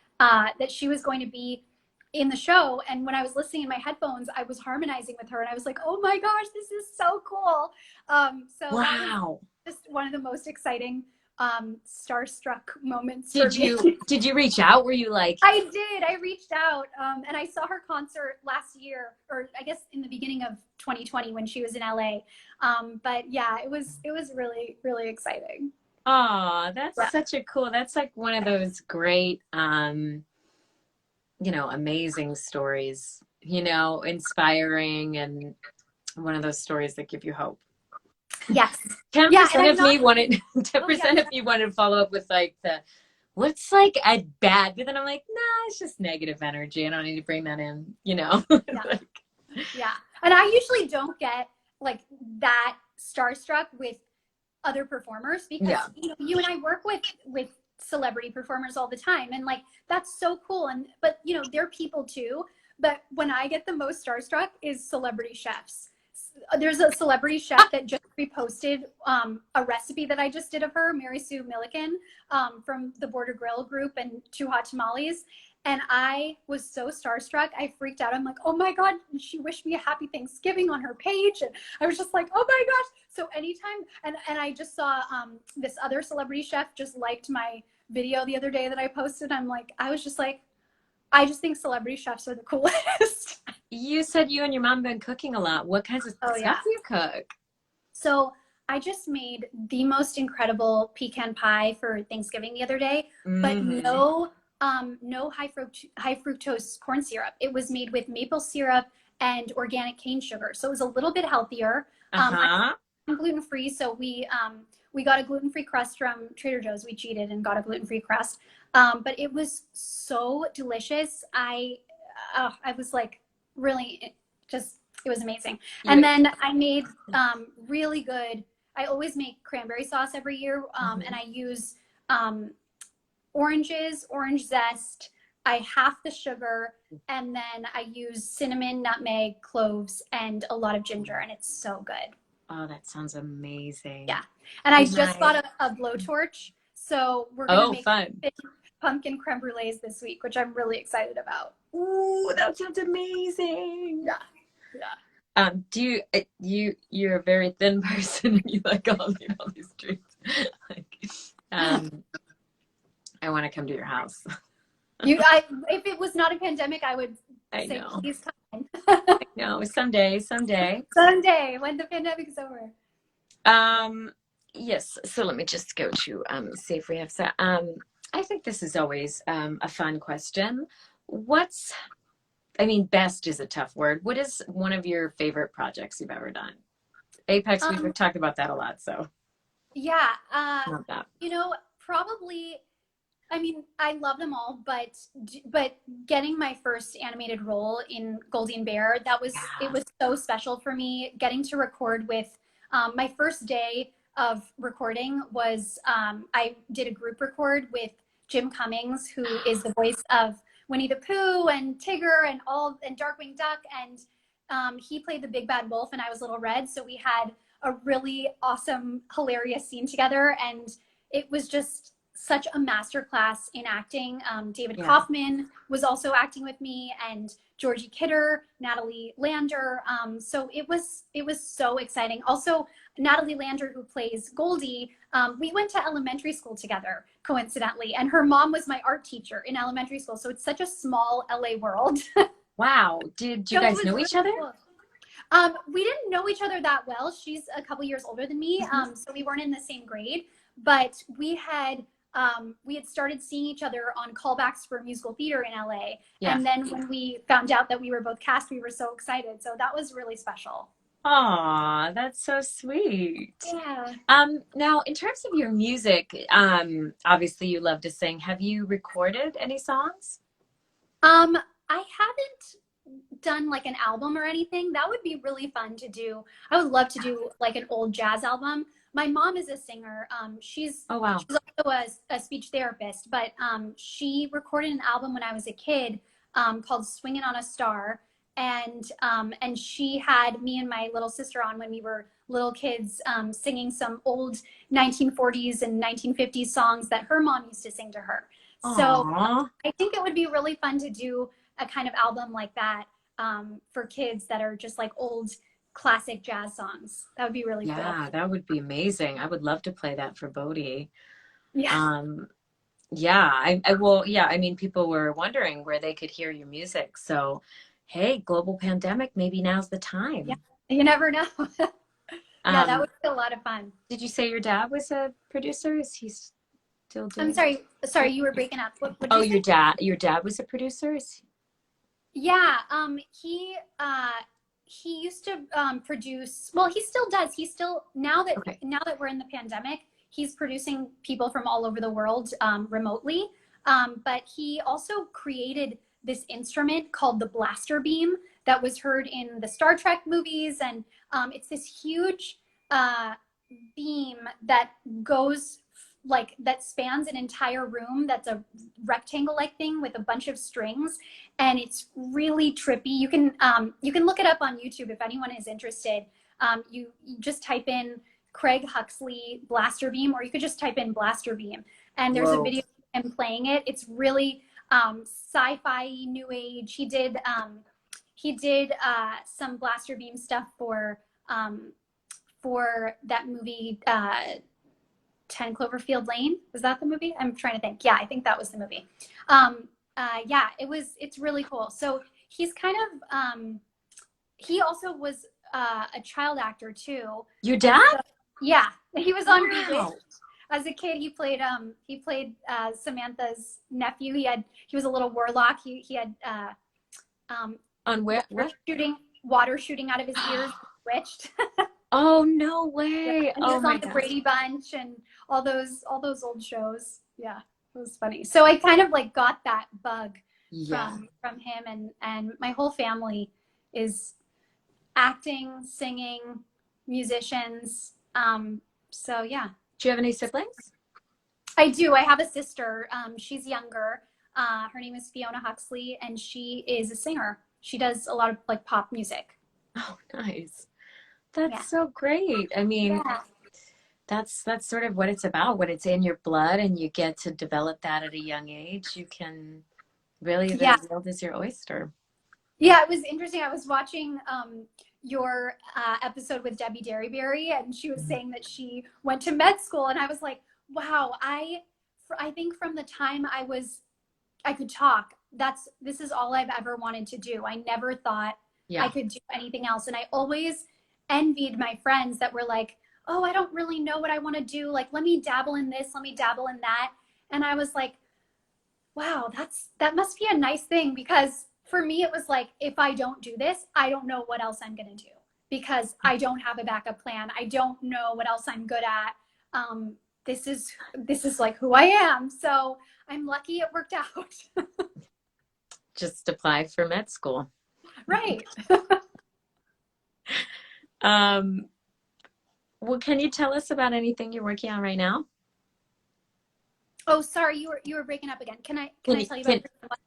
in the show. And when I was listening in my headphones, I was harmonizing with her, and I was like, oh my gosh, this is so cool. So that was just one of the most exciting starstruck moments. Did you reach out? Were you like? I did. I reached out, and I saw her concert last year, or I guess in the beginning of 2020 when she was in LA. But yeah, it was really, really exciting. Oh, that's such a cool. That's like one of those great, you know, amazing stories. You know, inspiring, and one of those stories that give you hope. Yes. 10% of me wanted 10% of me wanted to follow up with like what's like a bad, but then I'm like, nah, it's just negative energy. I don't need to bring that in, you know. Yeah. And I usually don't get like that starstruck with other performers, because you know, you and I work with celebrity performers all the time, and like that's so cool. But you know, they're people too. But when I get the most starstruck is celebrity chefs. There's a celebrity chef that just reposted a recipe that I just did of her, Mary Sue Milliken, from the Border Grill group and Two Hot Tamales. And I was so starstruck. I freaked out. I'm like, oh my God, she wished me a happy Thanksgiving on her page. And I was just like, oh my gosh. So anytime, and I just saw this other celebrity chef just liked my video the other day that I posted. I was just like, I just think celebrity chefs are the coolest. You said you and your mom been cooking a lot. What kinds of stuff do you cook? So I just made the most incredible pecan pie for Thanksgiving the other day, but no high fructose corn syrup. It was made with maple syrup and organic cane sugar. So it was a little bit healthier. I'm gluten-free, so we got a gluten-free crust from Trader Joe's. We cheated and got a gluten-free crust. But it was so delicious. I was like, really, it was amazing. And then I made really good, I always make cranberry sauce every year, and I use orange zest, I half the sugar, and then I use cinnamon, nutmeg, cloves, and a lot of ginger, and it's so good. Oh, that sounds amazing. Yeah. And I just got a blowtorch, so we're going to make pumpkin creme brulees this week, which I'm really excited about. Ooh, that sounds amazing. Yeah. You're a very thin person and you like all these treats. I want to come to your house. If it was not a pandemic, I would say, please come. I know, someday. Someday, when the pandemic's over. Yes, so let me just go to see if we have I think this is always a fun question. Best is a tough word. What is one of your favorite projects you've ever done? Apex, we've talked about that a lot, so. Yeah. Love that. Probably, I love them all, but getting my first animated role in Goldie and Bear, it was so special for me. Getting to record with, my first day of recording was, I did a group record with Jim Cummings, who is the voice of Winnie the Pooh and Tigger and Darkwing Duck, and he played the Big Bad Wolf and I was Little Red. So we had a really awesome, hilarious scene together, and it was just such a masterclass in acting. David Kaufman was also acting with me, and Georgie Kidder, Natalie Lander. So it was so exciting. Also, Natalie Lander, who plays Goldie, we went to elementary school together, coincidentally, and her mom was my art teacher in elementary school. So it's such a small LA world. Wow. Did you guys know each other? Cool. We didn't know each other that well. She's a couple years older than me, so we weren't in the same grade, but we had started seeing each other on callbacks for musical theater in LA. Yeah. And then when we found out that we were both cast, we were so excited. So that was really special. Aw, that's so sweet. Yeah. Now, in terms of your music, obviously you love to sing. Have you recorded any songs? I haven't done like an album or anything. That would be really fun to do. I would love to do like an old jazz album. My mom is a singer. She's also a speech therapist, but she recorded an album when I was a kid called Swingin' on a Star. And she had me and my little sister on when we were little kids, singing some old 1940s and 1950s songs that her mom used to sing to her. Aww. So I think it would be really fun to do a kind of album like that for kids that are just like old classic jazz songs. That would be really cool. Yeah, that would be amazing. I would love to play that for Bodhi. Yeah. People were wondering where they could hear your music. So, hey, global pandemic, maybe now's the time. Yeah, you never know. Yeah, that would be a lot of fun. Did you say your dad was a producer? Is he still doing? I'm sorry, you were breaking up. What your dad was a producer? Yeah, he used to produce. Well, he still does. He still now that we're in the pandemic, he's producing people from all over the world remotely. But he also created this instrument called the blaster beam that was heard in the Star Trek movies, and it's this huge beam that goes that spans an entire room. That's a rectangle-like thing with a bunch of strings, and it's really trippy. You can look it up on YouTube if anyone is interested. You just type in Craig Huxley Blaster Beam, or you could just type in Blaster Beam, and there's a video of him playing it. It's really sci-fi, new age. He did some Blaster Beam stuff for that movie 10 Cloverfield Lane. Was that the movie? I'm trying to think. Yeah, I think that was the movie. Yeah, it's really cool. So he's kind of he also was a child actor too. Your dad? So, yeah, he was on Wow. Bewitched. As a kid, he played Samantha's nephew. He was a little warlock. He had On where? water shooting out of his ears. Bewitched. Oh, no way. Yeah, and he was on the Brady Bunch and all those old shows. Yeah, it was funny. So I kind of like got that bug from him, and my whole family is acting, singing, musicians. So yeah. Do you have any siblings? I do. I have a sister. She's younger. Her name is Fiona Huxley, and she is a singer. She does a lot of like pop music. Oh, nice. That's so great. I mean, that's sort of what it's about. When it's in your blood and you get to develop that at a young age, you can really, the world is your oyster. Yeah, it was interesting. I was watching your episode with Debbie Derryberry, and she was saying that she went to med school, and I was like, wow, I think from the time I could talk, this is all I've ever wanted to do. I never thought I could do anything else. And I always envied my friends that were like, oh, I don't really know what I want to do. Like, let me dabble in this, let me dabble in that. And I was like, wow, that must be a nice thing, because for me, it was like, if I don't do this, I don't know what else I'm going to do, because I don't have a backup plan. I don't know what else I'm good at. This is like who I am. So I'm lucky it worked out. Just apply for med school. Right. Well, can you tell us about anything you're working on right now? Oh, sorry, you were breaking up again. Can I tell you about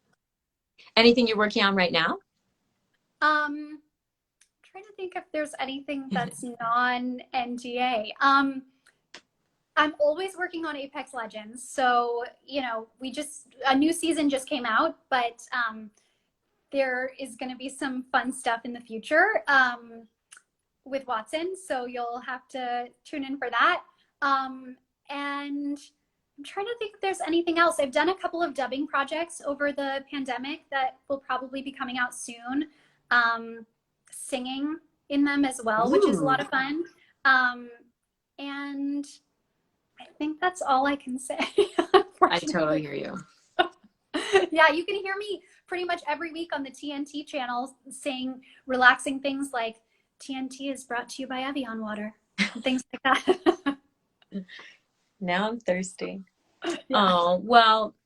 anything you're working on right now? I'm trying to think if there's anything that's non-NDA. I'm always working on Apex Legends. So, a new season just came out, but there is going to be some fun stuff in the future with Wattson. So you'll have to tune in for that. And I'm trying to think if there's anything else. I've done a couple of dubbing projects over the pandemic that will probably be coming out soon. Singing in them as well, which is a lot of fun. And I think that's all I can say. I totally hear you. Yeah, you can hear me pretty much every week on the TNT channel saying relaxing things like TNT is brought to you by Evian water and things like that. Now I'm thirsty. Yeah. Oh, well,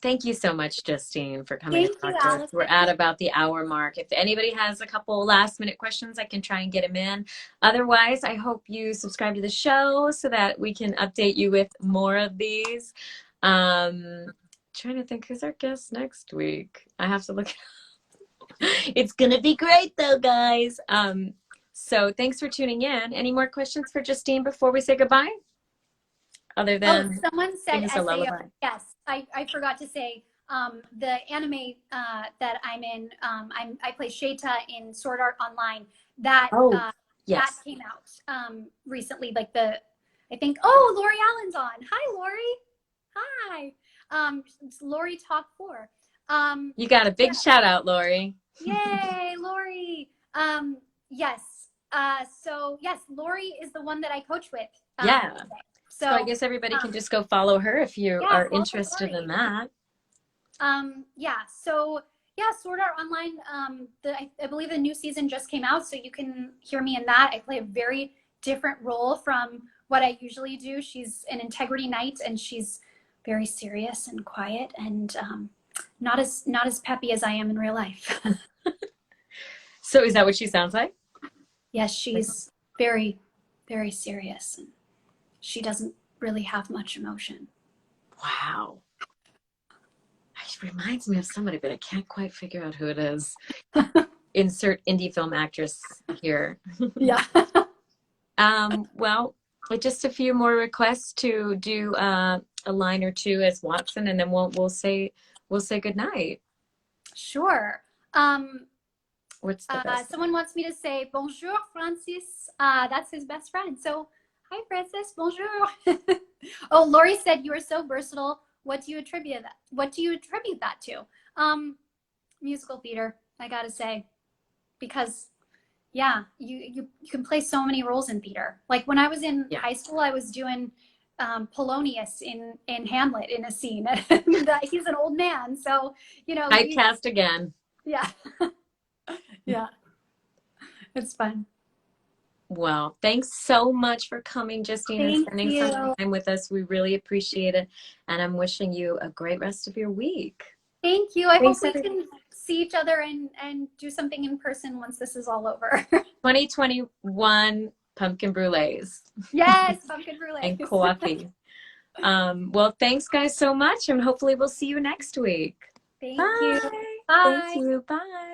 thank you so much, Justine, for coming to talk to us. We're at about the hour mark. If anybody has a couple last minute questions, I can try and get them in. Otherwise, I hope you subscribe to the show so that we can update you with more of these. Trying to think who's our guest next week. I have to look. It's going to be great though, guys. So thanks for tuning in. Any more questions for Justine before we say goodbye? Other than someone said SAO. Yes, I forgot to say the anime that I'm in. I play Shayta in Sword Art Online. That that came out recently. Like I think Lori Allen's on. Hi, Lori. Hi. It's Lori Talk 4. You got a big shout out, Lori. Yay, Lori. Yes. So yes, Lori is the one that I coach with. So I guess everybody can just go follow her if you are interested in that. Sword Art Online. I believe the new season just came out, so you can hear me in that. I play a very different role from what I usually do. She's an integrity knight, and she's very serious and quiet, and not as peppy as I am in real life. So is that what she sounds like? Yes, she's very, very serious, and she doesn't really have much emotion. Wow. It reminds me of somebody, but I can't quite figure out who it is. Insert indie film actress here. Yeah. Well, just a few more requests to do a line or two as Wattson, and then we'll say goodnight. Sure. What's the best? Someone wants me to say bonjour, Francis. That's his best friend. So, hi, Francis. Bonjour. Oh, Lori said you are so versatile. What do you attribute that? What do you attribute that to? Musical theater, I gotta say, because yeah, you can play so many roles in theater. Like when I was in high school, I was doing Polonius in Hamlet in a scene. He's an old man, so you know. Typecast again. Yeah. Yeah. It's fun. Well, thanks so much for coming, Justine, and spending some time with us. We really appreciate it. And I'm wishing you a great rest of your week. Thank you. I hope we can see each other and do something in person once this is all over. 2021 pumpkin brulees. Yes, pumpkin brulees. And coffee. Well, thanks, guys, so much. And hopefully we'll see you next week. Thank you. Bye. Thank you. Bye.